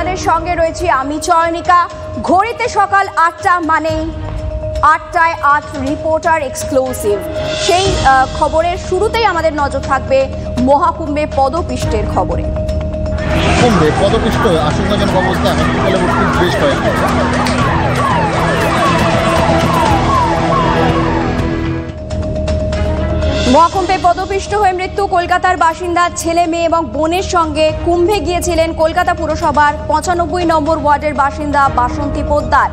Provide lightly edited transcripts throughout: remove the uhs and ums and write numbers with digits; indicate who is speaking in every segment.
Speaker 1: আপনাদের সঙ্গে রয়েছি আমি চয়নিকা। ঘড়িতে সকাল ৮টা মানেই ৮টায় ৮ রিপোর্টার এক্সক্লুসিভ। সেই খবরের শুরুতেই আমাদের নজর থাকবে মহাকুম্ভে পদপিষ্টের খবরে।
Speaker 2: কুম্ভে পদপিষ্ট আশঙ্কাজনক অবস্থা হসপিটালে ভর্তি বেশ কয়েকটা।
Speaker 1: মহাকুম্ভে পদপিষ্ট হয়ে মৃত্যু কলকাতার বাসিন্দা ছেলে মেয়ে এবং বোনের সঙ্গে কুম্ভে গিয়েছিলেন কলকাতা পুরসভার ৯৫ নম্বর ওয়ার্ডের বাসিন্দা বাসন্তী পোদ্দার।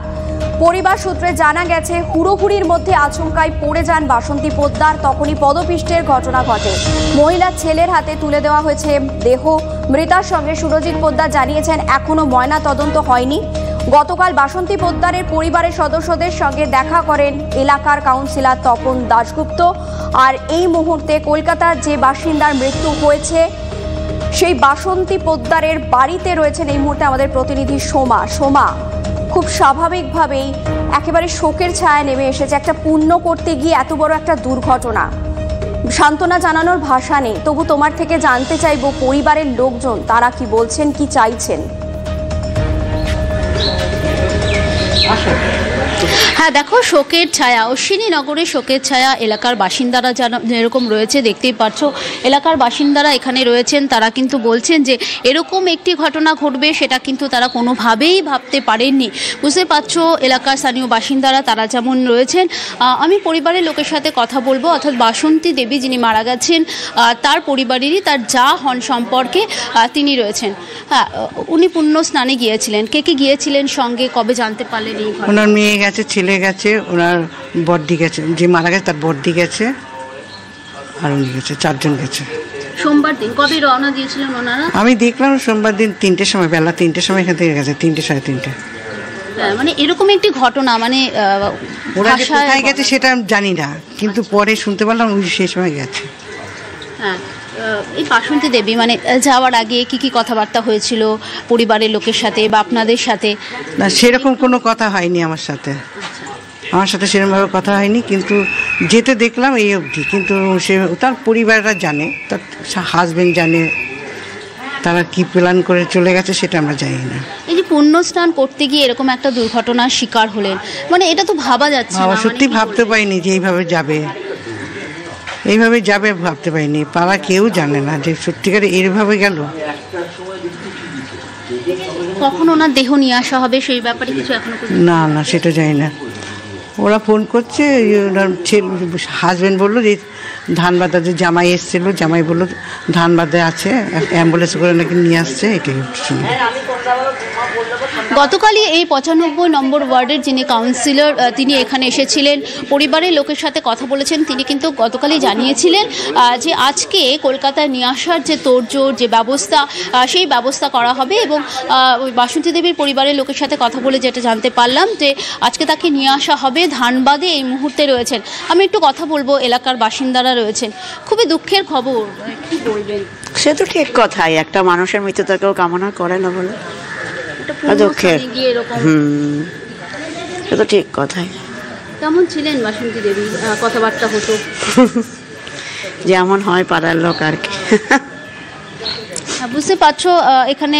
Speaker 1: পরিবার সূত্রে জানা গেছে হুড়োহুড়ির মধ্যে আচমকায় পড়ে যান বাসন্তী পোদ্দার, তখনই পদপিষ্টের ঘটনা ঘটে। মহিলার ছেলের হাতে তুলে দেওয়া হয়েছে দেহ। মৃতার সঙ্গে সুরজিৎ পোদ্দার জানিয়েছেন এখনো ময়না তদন্ত হয়নি। গতকাল বাসন্তী পোদ্দারের পরিবারের সদস্যদের সঙ্গে দেখা করেন এলাকার কাউন্সিলর তপন দাশগুপ্ত। আর এই মুহূর্তে কলকাতার যে বাসিন্দার মৃত্যু হয়েছে সেই বাসন্তী পোদ্দারের বাড়িতে রয়েছেন এই মুহূর্তে আমাদের প্রতিনিধি সোমা। খুব স্বাভাবিকভাবেই একেবারে শোকের ছায়া নেমে এসেছে। একটা পুণ্য করতে গিয়ে এত বড় একটা দুর্ঘটনা, সান্ত্বনা জানানোর ভাষা নেই। তবু তোমার থেকে জানতে চাইবো পরিবারের লোকজন তারা কি বলছেন, কি চাইছেন।
Speaker 3: হ্যাঁ দেখো, শোকের ছায়া, অশ্বিনী নগরের শোকের ছায়া এলাকার বাসিন্দারা যেরকম রয়েছে দেখতেই পাচ্ছ। এলাকার বাসিন্দারা এখানে রয়েছেন, তারা কিন্তু বলছেন যে এরকম একটি ঘটনা ঘটবে সেটা কিন্তু তারা কোনোভাবেই ভাবতে পারেননি। বুঝতে পারছো এলাকার স্থানীয় বাসিন্দারা তারা যেমন রয়েছেন। আমি পরিবারের লোকের সাথে কথা বলবো, অর্থাৎ বাসন্তী দেবী যিনি মারা গেছেন তার পরিবারেরই তার যা হন সম্পর্কে তিনি রয়েছেন। হ্যাঁ, উনি পুণ্য স্নানে গিয়েছিলেন। কে কে গিয়েছিলেন সঙ্গে, কবে জানতে পারলেন?
Speaker 4: ওনার মেয়ে গেছে, ছেলে গেছে, ওনার বড়দি গেছে, যে মারা গেছে তার বড়দি গেছে, আর উনি গেছে, 4 জন গেছে।
Speaker 3: সোমবার দিন কবে রওনা দিয়েছিলেন ওনারা?
Speaker 4: আমি দেখলাম সোমবার দিন 3টের সময়, বেলা 3টের সময় এখান থেকে গেছে, 3টে সাড়ে 3টে।
Speaker 3: মানে এরকম একটি ঘটনা, মানে
Speaker 4: ওরা কোথায় গেছে সেটা জানি না, কিন্তু পরে শুনতে পারলাম ওই সেই সময় গেছে।
Speaker 3: হ্যাঁ, এই বাসন্তী দেবী মানে যাওয়ার আগে কি কি কথাবার্তা হয়েছিল পরিবারের লোকের সাথে বা আপনাদের সাথে?
Speaker 4: না, সেরকম কোনো কথা হয়নি আমার সাথে। আমার সাথে সেরকমভাবে কথা হয়নি, কিন্তু যেতে দেখলাম এই অবধি। কিন্তু সে তার পরিবাররা জানে, তার হাজবেন্ড জানে, তারা কি প্ল্যান করে চলে গেছে সেটা আমরা জানি না।
Speaker 3: এই যে পুণ্য স্নান করতে গিয়ে এরকম একটা দুর্ঘটনার শিকার হলেন, মানে এটা তো ভাবা যাচ্ছে না।
Speaker 4: সত্যি ভাবতে পারিনি যে এইভাবে যাবে ভাবতে পারিনি। পাড়া কেউ জানে না যে সত্যিকারে এইভাবে গেল।
Speaker 3: কখন ওনার দেহ নিয়ে আসা হবে সেই ব্যাপারে কিছু এখনো?
Speaker 4: না সেটা জানি না। ওরা ফোন করছে, ওনার হাজব্যান্ড বললো যে ধানবাদে যে জামাই এসেছিল, জামাই বললো ধানবাদে আছে, অ্যাম্বুলেন্স করে নাকি নিয়ে আসছে, এটাই শুনি।
Speaker 3: গতকালই এই ৯৫ নম্বর ওয়ার্ডের যিনি কাউন্সিলর তিনি এখানে এসেছিলেন, পরিবারের লোকের সাথে কথা বলেছেন। তিনি কিন্তু গতকালই জানিয়েছিলেন যে আজকে কলকাতায় নিয়ে আসার যে তোড়জোড়, যে ব্যবস্থা, সেই ব্যবস্থা করা হবে। এবং ওই বাসন্তী দেবীর পরিবারের লোকের সাথে কথা বলে যেটা জানতে পারলাম যে আজকে তাকে নিয়ে আসা হবে। ধানবাদে এই মুহূর্তে রয়েছেন। আমি একটু কথা বলবো, এলাকার বাসিন্দারা রয়েছেন। খুবই দুঃখের খবর, কি বলবেন?
Speaker 5: সে তো ঠিক কথাই, একটা মানুষের মৃত্যুটা কেউ কামনা করে না বলে, সে তো ঠিক কথাই।
Speaker 3: কেমন ছিলেন বাসন্তী দেবী? কথাবার্তা হতো
Speaker 5: যেমন হয় পাড়ার লোক আর কি।
Speaker 3: বুঝতে পারছো এখানে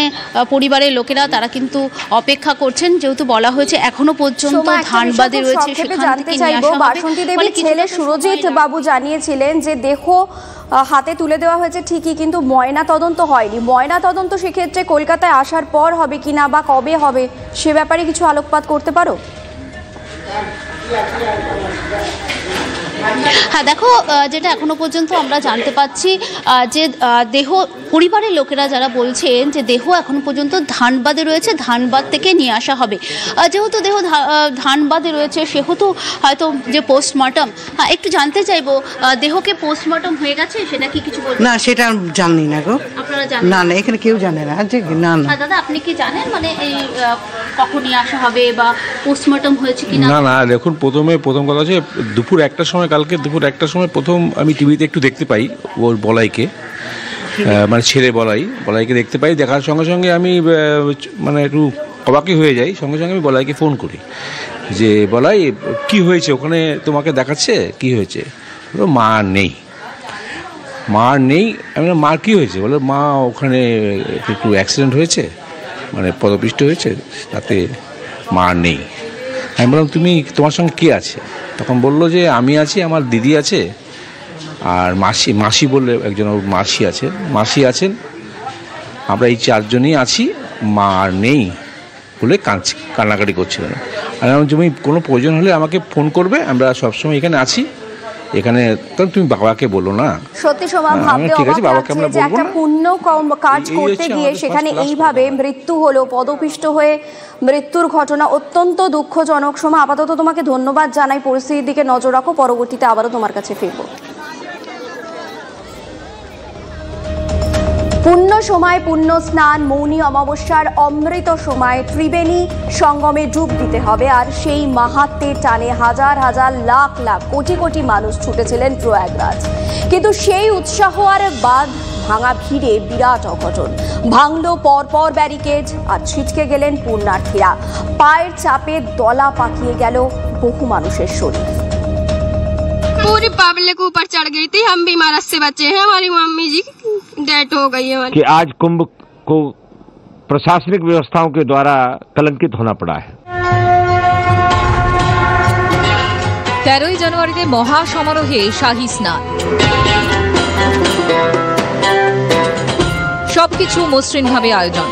Speaker 3: পরিবারের লোকেরা তারা কিন্তু অপেক্ষা করছেন, যেহেতু বলা হয়েছে এখনো পর্যন্ত ধানবাদে রয়েছে।
Speaker 1: জানতে চাইবো, বাসন্তী দেবীর ছেলে সুরজিৎ বাবু জানিয়েছিলেন যে দেহ হাতে তুলে দেওয়া হয়েছে ঠিকই, কিন্তু ময়না তদন্ত হয়নি। ময়না তদন্ত সেক্ষেত্রে কলকাতায় আসার পর হবে কিনা বা কবে হবে সে ব্যাপারে কিছু আলোকপাত করতে পারো?
Speaker 3: হ্যাঁ দেখো, যেটা এখনো পর্যন্ত আমরা জানতে পাচ্ছি যে দেহ, পরিবারের লোকেরা যারা বলছেন যে দেহ এখনো পর্যন্ত ধানবাদে রয়েছে, ধানবাদ থেকে নিয়ে আসা হবে। যেহেতু দেহ ধানবাদে রয়েছে সেহেতু হয়তো যে পোস্টমর্টম, একটু জানতে চাইবো দেহকে পোস্টমর্টম হয়ে গেছে সেটা কি কিছু বলবেন?
Speaker 4: না, সেটা জানি না গো।
Speaker 3: আপনারা জানেন
Speaker 4: না? না, এখানে কেউ জানে না। না না
Speaker 3: দাদা, আপনি কি জানেন মানে এই কখন নিয়ে আসা হবে বা পোস্টমর্টম হয়েছে কিনা?
Speaker 6: না, দেখুন, প্রথম কথা হচ্ছে দুপুর 1টার সময়, কালকে দুপুর 1টার সময় প্রথম আমি টিভিতে একটু দেখতে পাই ওর বলাইকে, মানে ছেলে বলাইকে দেখতে পাই। দেখার সঙ্গে সঙ্গে আমি মানে একটু অবাকই হয়ে যাই। সঙ্গে সঙ্গে আমি বলাইকে ফোন করি যে বলাই কি হয়েছে, ওখানে তোমাকে দেখাচ্ছে, কি হয়েছে? মা নেই। আমি মার কী হয়েছে? বলে মা ওখানে একটু অ্যাক্সিডেন্ট হয়েছে, মানে পদপিষ্ট হয়েছে, তাতে মা আর নেই। আমি বললাম তুমি তোমার সঙ্গে কে আছে? তখন বললো যে আমি আছি, আমার দিদি আছে, আর মাসি বললে একজন ওর মাসি আছেন, আমরা এই চারজনই আছি, মা আর নেই বলে কান্নাকাটি করছিলেন। আর তুমি কোনো প্রয়োজন হলে আমাকে ফোন করবে, আমরা সবসময় এখানে আছি, এখানে তুমি বাবাকে বলো না।
Speaker 1: সত্যি সোমা, ভাবতে অবাক লাগছে যে একটা পুণ্য কাজ করতে গিয়ে সেখানে এইভাবে মৃত্যু হলো, পদপিষ্ট হয়ে মৃত্যুর ঘটনা অত্যন্ত দুঃখজনক। সোমা, আপাতত তোমাকে ধন্যবাদ জানাই, পরিস্থিতির দিকে নজর রাখো, পরবর্তীতে আবারও তোমার কাছে ফিরবো। পুণ্য সময় পুণ্য স্নান, মৌনী অমাবস্যার অমৃত সময় ত্রিবেণী সঙ্গমে ডুব দিতে হবে, আর সেই মাহাত্ম্যের টানে হাজার হাজার লাখ লাখ কোটি কোটি মানুষ ছুটেছিলেন প্রয়াগরাজ। কিন্তু সেই উৎসাহ আর বাঁধ ভাঙা ভিড়ে বিরাট অঘটন। ভাঙলো পরপর ব্যারিকেড, আর ছিটকে গেলেন পুণ্যার্থীরা। পায়ের চাপে দলা পাকিয়ে গেল বহু মানুষের শরীর।
Speaker 7: पूरी पब्लिक ऊपर चढ़ गई थी, हम भी इमारत से बचे हैं, हमारी मम्मी जी डेथ हो गई है।
Speaker 8: कि आज कुंभ को प्रशासनिक व्यवस्थाओं के द्वारा कलंकित होना पड़ा है।
Speaker 9: 13 জানুয়ারিতে মহা সমারোহে শাহী স্নান, সবকিছু মসৃণভাবে আয়োজন।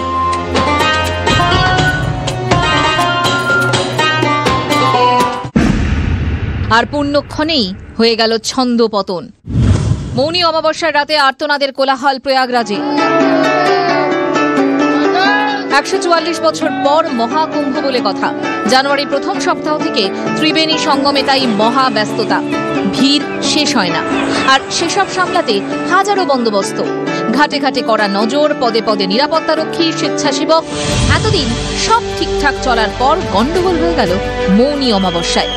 Speaker 9: আর পুণ্যক্ষণেই হয়ে গেল ছন্দ পতন। মৌনী অমাবস্যার রাতে আর্তনাদের কোলাহল প্রয়াগরাজে। 144 বছর পর মহাকুম্ভ বলে কথা। জানুয়ারির প্রথম সপ্তাহ থেকে ত্রিবেণী সঙ্গমে তাই মহা ব্যস্ততা, ভিড় শেষ হয় না। আর সেসব সামলাতে হাজারো বন্দোবস্ত, ঘাটে ঘাটে কড়া নজর, পদে পদে নিরাপত্তারক্ষী, স্বেচ্ছাসেবক। এতদিন সব ঠিকঠাক চলার পর গন্ডগোল হয়ে গেল মৌনী অমাবস্যায়।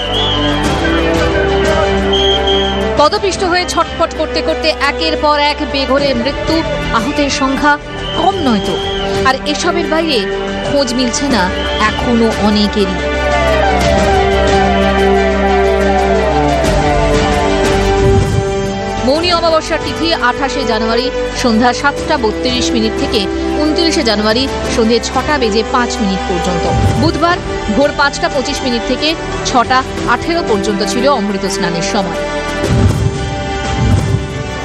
Speaker 9: পদপিষ্ট হয়ে ছটফট করতে করতে একের পর এক বেঘোরে মৃত্যু, আহতের সংখ্যা কম নয় তো। আর এসবের বাইরে খোঁজ মিলছে না এখনো অনেকেরই। মৌনী অমাবস্যার তিথি 28 জানুয়ারি সন্ধ্যা 7:32 থেকে 29 জানুয়ারি সন্ধ্যে 6:05 পর্যন্ত। বুধবার ভোর 5:25 থেকে 6:18 পর্যন্ত ছিল অমৃত স্নানের সময়।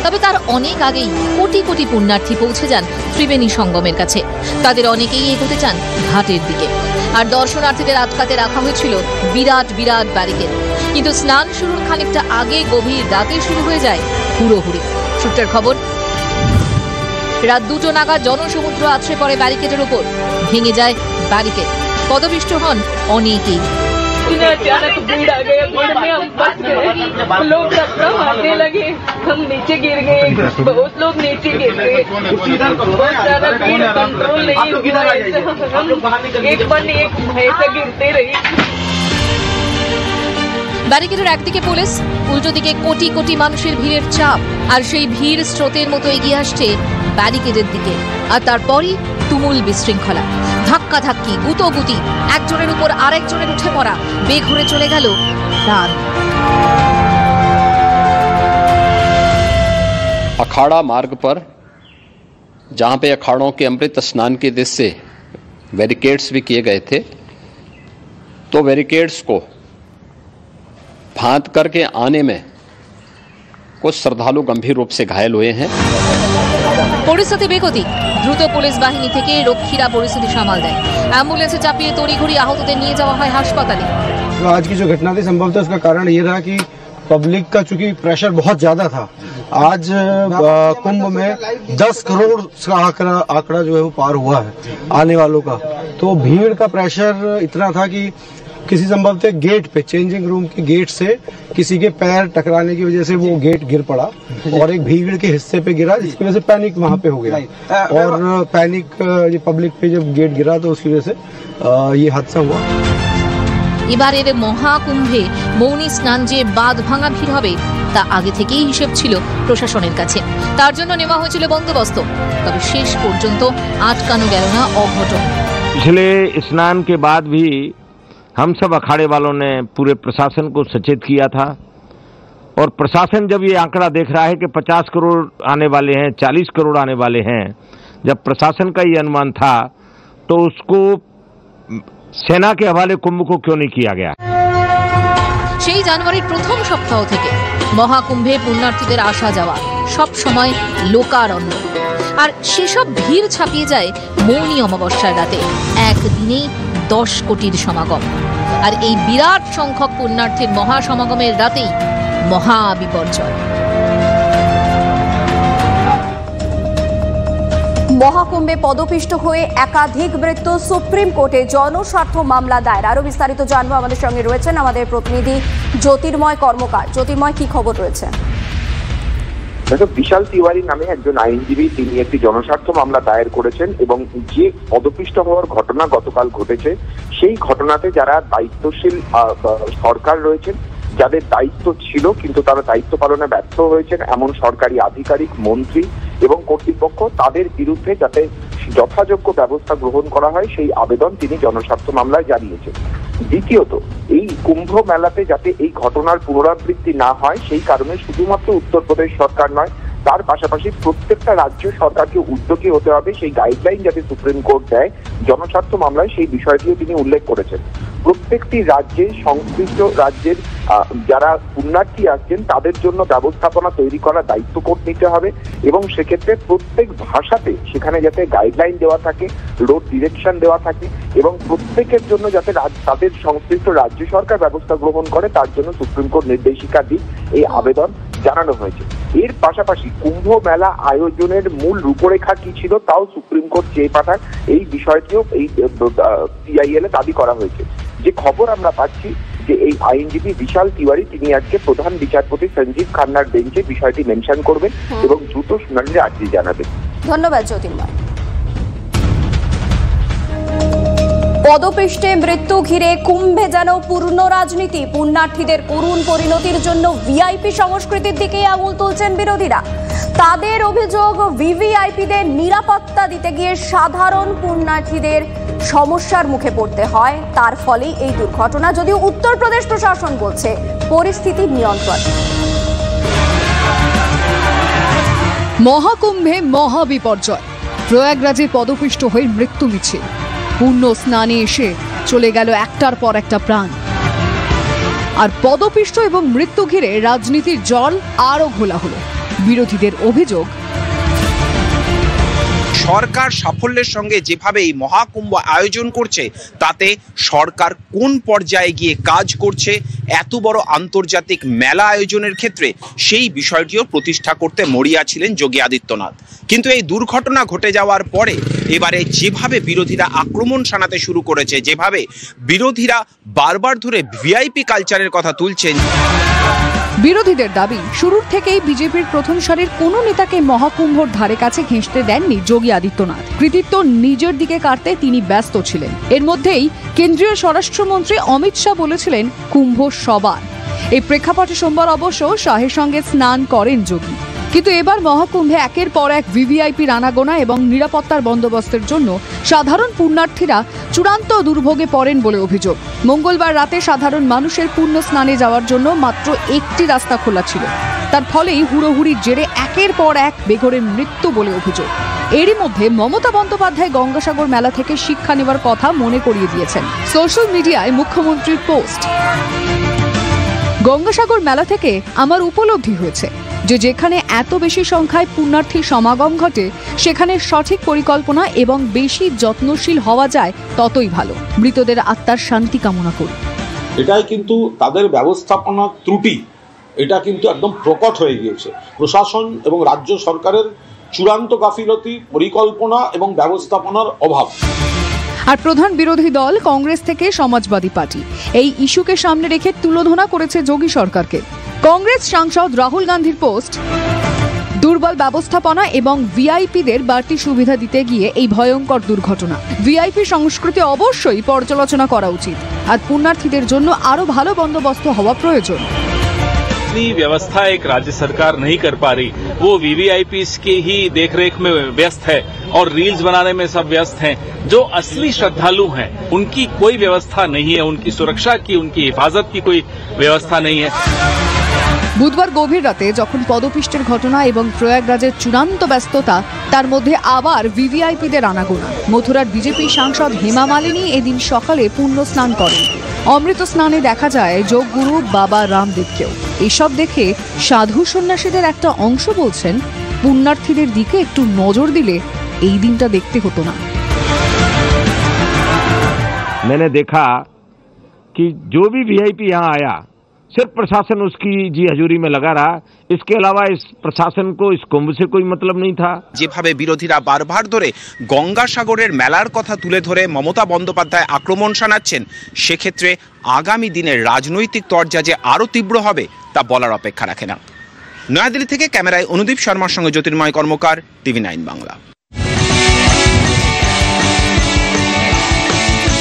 Speaker 9: তবে তার অনেক আগেই কোটি কোটি পুণ্যার্থী পৌঁছে যান ত্রিবেণী সঙ্গমের কাছে। তাদের অনেকেই এগোতে চান ঘাটের দিকে, আর দর্শনার্থীদের আটকাতে রাখা হয়েছিল বিরাট বিরাট ব্যারিকেড। কিন্তু স্নান শুরুর খানিকটা আগে গভীর রাতে শুরু হয়ে যায় হুড়োহুড়ি। সূত্রের খবর, রাত 2টো নাগাদ জনসমুদ্র আছড়ে পড়ে ব্যারিকেডের উপর, ভেঙে যায় ব্যারিকেড, পদপিষ্ট হন অনেকেই।
Speaker 10: अचानक भीड़ आ गई, भीड़ में हम फंस गए, लोग धक्का मारने लगे, हम नीचे गिर गए, बहुत लोग नीचे गिर गए, बहुत ज्यादा भीड़ कंट्रोल नहीं हुआ, एक पर एक ऐसा गिरते रही।
Speaker 9: ব্যারিকেডের একদিকে পুলিশ, উল্টো দিকে কোটি কোটি মানুষের ভিড়ের চাপ, আর সেই ভিড় স্রোতের মতো এগিয়ে আসছে ব্যারিকেডের দিকে। আর তারপরই তুমুল বিশৃঙ্খলা, ধাক্কাধাক্কি, গুতোগুতি, একজনের উপর আরেকজনের উঠে পড়া, বেঘুরে চলে গেল প্রাণ।
Speaker 11: अखाड़ा मार्ग पर जहां पे अखाड़ों के अमृत स्नान के दृश्य से बैरिकेड्स भी किए गए थे, तो बैरिकेड्स को फांद करके आने में कुछ श्रद्धालु गंभीर रूप से घायल हुए हैं।
Speaker 9: পরিস্থিতি বেগতিক, দ্রুত পুলিশ বাহিনী থেকে রক্ষীরা পরিস্থিতি সামাল দেয়। অ্যাম্বুলেন্সে চাপিয়ে তড়িঘড়ি আহতদের নিয়ে যাওয়া হয় হাসপাতালে।
Speaker 12: आज की जो घटना थी संभवतः उसका कारण ये रहा कि पब्लिक का चूंकि प्रेशर बहुत ज्यादा था। आज कुंभ में 10 करोड़ का आंकड़ा जो है वो पार हुआ है आने वालों का, तो भीड़ का प्रेशर इतना था कि किसी संभवतः गेट पे, चेंजिंग रूम के गेट से किसी के पैर टकराने की वजह से वो गेट गिर पड़ा और एक भीड़ के हिस्से पे गिरा, जिसकी वजह से पैनिक वहां पे हो गया। और पैनिक पब्लिक पे जब गेट गिरा तो उसकी वजह से ये हादसा हुआ।
Speaker 9: এবারের মহাকুম্ভে মৌনী স্নান যে বাঁধ ভাঙা ভিড় হবে তা আগে থেকেই হিসেব ছিল প্রশাসনের কাছে। তার জন্য নেওয়া হয়েছিল বন্দোবস্ত। তবে শেষ পর্যন্ত আটকানো গেল না অঘটন।
Speaker 8: पिछले स्नान के बाद भी हम सब अखाड़े वालों ने पूरे प्रशासन को सचेत किया था, और प्रशासन जब ये आंकड़ा देख रहा है कि 50 करोड़ आने वाले हैं, 40 करोड़ आने वाले हैं, जब प्रशासन का ये अनुमान था तो उसको सेना के हवाले कुंभ को क्यों नहीं किया गया?
Speaker 9: সেই জানুয়ারির প্রথম সপ্তাহ থেকে মহাকুম্ভে পুণ্যার্থীদের আসা যাওয়া সব সময় লোকারণ্য, আর সেসব ভিড় ছাপিয়ে যায় মৌনী অমাবস্যার রাতে। একদিনেই 10 কোটির সমাগম, আর এই বিরাট সংখ্যক পুণ্যার্থীর মহাসমাগমের রাতেই মহা বিপর্যয়।
Speaker 1: মহাকুম্ভে পদপিষ্ট হয়ে একাধিক মৃত্যু, সুপ্রিম কোর্টে জনস্বার্থ মামলা দায়ের। আরো বিস্তারিত জানবো, আমাদের সঙ্গে রয়েছেন আমাদের প্রতিনিধি জ্যোতির্ময় কর্মকার। জ্যোতির্ময়, কি খবর রয়েছে?
Speaker 13: বিশাল তিওয়ারি নামে একজন আইনজীবী, তিনি একটি জনস্বার্থ মামলা দায়ের করেছেন এবং যে পদপিষ্ট হওয়ার ঘটনা গতকাল ঘটেছে, সেই ঘটনাতে যারা দায়িত্বশীল সরকার রয়েছেন, যাদের দায়িত্ব ছিল কিন্তু তারা দায়িত্ব পালনে ব্যর্থ হয়েছেন এমন সরকারি আধিকারিক, মন্ত্রী এবং কর্তৃপক্ষ, তাদের বিরুদ্ধে যাতে যথাযোগ্য ব্যবস্থা গ্রহণ করা হয় সেই আবেদন তিনি জনস্বার্থ মামলায় জানিয়েছেন। দ্বিতীয়ত, এই কুম্ভ মেলাতে যাতে এই ঘটনার পুনরাবৃত্তি না হয় সেই কারণে শুধুমাত্র উত্তরপ্রদেশ সরকার নয়, তার পাশাপাশি প্রত্যেকটা রাজ্য সরকারকে উদ্যোগী হতে হবে, সেই গাইডলাইন যাতে সুপ্রিম কোর্ট দেয় জনস্বার্থ মামলায়, সেই বিষয়টিও তিনি উল্লেখ করেছেন। প্রত্যেকটি রাজ্যে, সংশ্লিষ্ট রাজ্যের যারা পুণ্যার্থী আসছেন তাদের জন্য ব্যবস্থাপনা তৈরি করার দায়িত্ব কোর্ট নিতে হবে এবং সেক্ষেত্রে প্রত্যেক ভাষাতে সেখানে যাতে গাইডলাইন দেওয়া থাকে, রোড ডিরেকশন দেওয়া থাকে এবং প্রত্যেকের জন্য যাতে তাদের সংশ্লিষ্ট রাজ্য সরকার ব্যবস্থা গ্রহণ করে তার জন্য সুপ্রিম কোর্ট নির্দেশিকা দিক, এই আবেদন জানানো হয়েছে। এর পাশাপাশি কুম্ভ মেলা আয়োজনের মূল রূপরেখা কি ছিল তাও সুপ্রিম কোর্ট চেয়ে পাঠায়, এই বিষয়টিও এই পিআইএল এ দাবি করা হয়েছে। যে খবর আমরা পাচ্ছি যে এই আইনজীবী বিশাল তিওয়ারি তিনি আজকে প্রধান বিচারপতি সঞ্জীব খান্নার বেঞ্চে বিষয়টি মেনশন করবেন এবং দ্রুত শুনানির আর্জি জানাবেন।
Speaker 1: ধন্যবাদ জ্যোতির্ময়। পদপৃষ্ঠে মৃত্যু ঘিরে কুম্ভে যেন পূর্ণ রাজনীতি। পুণ্যার্থীদের করুণ পরিণতির জন্য ভিআইপি সংস্কৃতির দিকেই আঙুল তুলছেন বিরোধীরা। তাদের অভিযোগ, ভিভিআইপিদের নিরাপত্তা দিতে গিয়ে সাধারণ পুণ্যার্থীদের সমস্যার মুখে পড়তে হয়, তার ফলেই এই দুর্ঘটনা। যদিও উত্তরপ্রদেশ প্রশাসন বলছে পরিস্থিতি নিয়ন্ত্রণ।
Speaker 14: মহাকুম্ভে মহাবিপর্যয়, প্রয়াগরাজে পদপিষ্ট হয়ে মৃত্যু মিছিল। পূর্ণ স্নানে এসে চলে গেল একটার পর একটা প্রাণ। আর পদপিষ্ট এবং মৃত্যু ঘিরে রাজনীতির জল আরো ঘোলা হলো। বিরোধীদের অভিযোগ,
Speaker 15: সরকার সাফল্যের সঙ্গে যেভাবে এই মহাকুম্ভ আয়োজন করছে তাতে সরকার কোন পর্যায়ে গিয়ে কাজ করছে এত বড় আন্তর্জাতিক মেলা আয়োজনের ক্ষেত্রে, সেই বিষয়টিও প্রতিষ্ঠা করতে মরিয়া ছিলেন যোগী আদিত্যনাথ। কিন্তু এই দুর্ঘটনা ঘটে যাওয়ার পরে এবারে যেভাবে বিরোধীরা আক্রমণ শানাতে শুরু করেছে, যেভাবে বিরোধীরা বারবার ধরে ভিআইপি কালচারের কথা তুলছেন,
Speaker 14: বিরোধীদের দাবি শুরুর থেকেই বিজেপির প্রথম সারির কোনো নেতাকে মহাকুম্ভর ধারে কাছে ঘেঁষতে দেননি যোগী আদিত্যনাথ। কৃতিত্ব নিজের দিকে কাটতে তিনি ব্যস্ত ছিলেন। এর মধ্যেই কেন্দ্রীয় স্বরাষ্ট্রমন্ত্রী অমিত শাহ বলেছিলেন কুম্ভ সবার। এই প্রেক্ষাপটে সোমবার অবশ্য শাহের সঙ্গে স্নান করেন যোগী। কিন্তু এবার মহাকুম্ভে একের পর এক ভিভিআইপির আনাগোনা এবং নিরাপত্তার বন্দোবস্তের জন্য সাধারণ পুণ্যার্থীরা চূড়ান্ত দুর্ভোগে পড়েন বলে অভিযোগ। মঙ্গলবার রাতে সাধারণ মানুষের পুণ্য স্নানে যাওয়ার জন্য মাত্র একটি রাস্তা খোলা ছিল। তার ফলেই হুড়োহুড়ির জেরে একের পর এক বেঘোরে মৃত্যু বলে অভিযোগ। এরই মধ্যে মমতা বন্দ্যোপাধ্যায় গঙ্গাসাগর মেলা থেকে শিক্ষা নেওয়ার কথা মনে করিয়ে দিয়েছেন। সোশ্যাল মিডিয়ায় মুখ্যমন্ত্রীর পোস্ট, গঙ্গাসাগর মেলা থেকে আমার উপলব্ধি হয়েছে যে যেখানে এত বেশি সংখ্যায় পুণ্যার্থীর সমাগম ঘটে সেখানে সঠিক পরিকল্পনা এবং বেশি যত্নশীল হওয়া যায় ততই ভালো। মৃতদের আত্মার শান্তি কামনা করি।
Speaker 16: এটাই কিন্তু তাদের ব্যবস্থাপনা ত্রুটি, এটা কিন্তু একদম প্রকট হয়ে গিয়েছে। প্রশাসন এবং রাজ্য সরকারের চূড়ান্ত গাফিলতি, পরিকল্পনা এবং ব্যবস্থাপনার অভাব।
Speaker 14: আর প্রধান বিরোধী দল কংগ্রেস থেকে সমাজবাদী পার্টি এই ইস্যুকে সামনে রেখে তুলোধনা করেছে যোগী সরকারকে। কংগ্রেস সাংসদ রাহুল গান্ধীর পোস্ট, দুর্বল ব্যবস্থাপনা এবং ভিআইপিদের বাড়তি সুবিধা দিতে গিয়ে এই ভয়ঙ্কর দুর্ঘটনা। ভিআইপি সংস্কৃতি অবশ্যই পর্যালোচনা করা উচিত, আর পুণ্যার্থীদের জন্য আরো ভালো বন্দোবস্ত হওয়া প্রয়োজন।
Speaker 17: व्यवस्था एक राज्य सरकार नहीं कर पा रही, वो वीवीआईपीस की ही देखरेख में व्यस्त है और रील्स बनाने में सब व्यस्त हैं। जो असली श्रद्धालु हैं उनकी कोई व्यवस्था नहीं है, उनकी सुरक्षा की, उनकी हिफाजत की कोई व्यवस्था नहीं है।
Speaker 14: বুধবার গভীর রাতে যখন পদপিষ্টের ঘটনা এবং প্রয়াগরাজের চূড়ান্ত ব্যস্ততা, তার মধ্যে আবার ভিভিআইপিদের আনাগোনা। মথুরার বিজেপি সাংসদ হেমা মালিনী এদিন সকালে পুণ্য স্নান করেন। অমৃত স্নানে দেখা যায় যোগগুরু বাবা রামদেবকেও। এসব দেখে সাধু সন্ন্যাসীদের একটা অংশ বলছেন, পুণ্যার্থীদের দিকে একটু নজর দিলে এই দিনটা দেখতে হতো না।
Speaker 8: मैंने देखा कि जो भी वीआईपी यहाँ आया सिर्फ प्रशासन उसकी जी हजूरी में लगा रहा, इसके अलावा इस प्रशासन को इस कुंभ से कोई मतलब नहीं था।
Speaker 15: যেভাবে বিরোধীরা বারবার ধরে গঙ্গাসাগরের মেলার কথা তুলে ধরে মমতা বন্দ্যোপাধ্যায় আক্রমণ শানাচ্ছেন, সেক্ষেত্রে আগামী দিনের রাজনৈতিক তরজা যে আরও তীব্র হবে তা বলার অপেক্ষা রাখে না। নয়াদিল্লি থেকে ক্যামেরায় অনুদীপ শর্মার সঙ্গে জ্যোতির্ময় কর্মকার, টিভি9 বাংলা।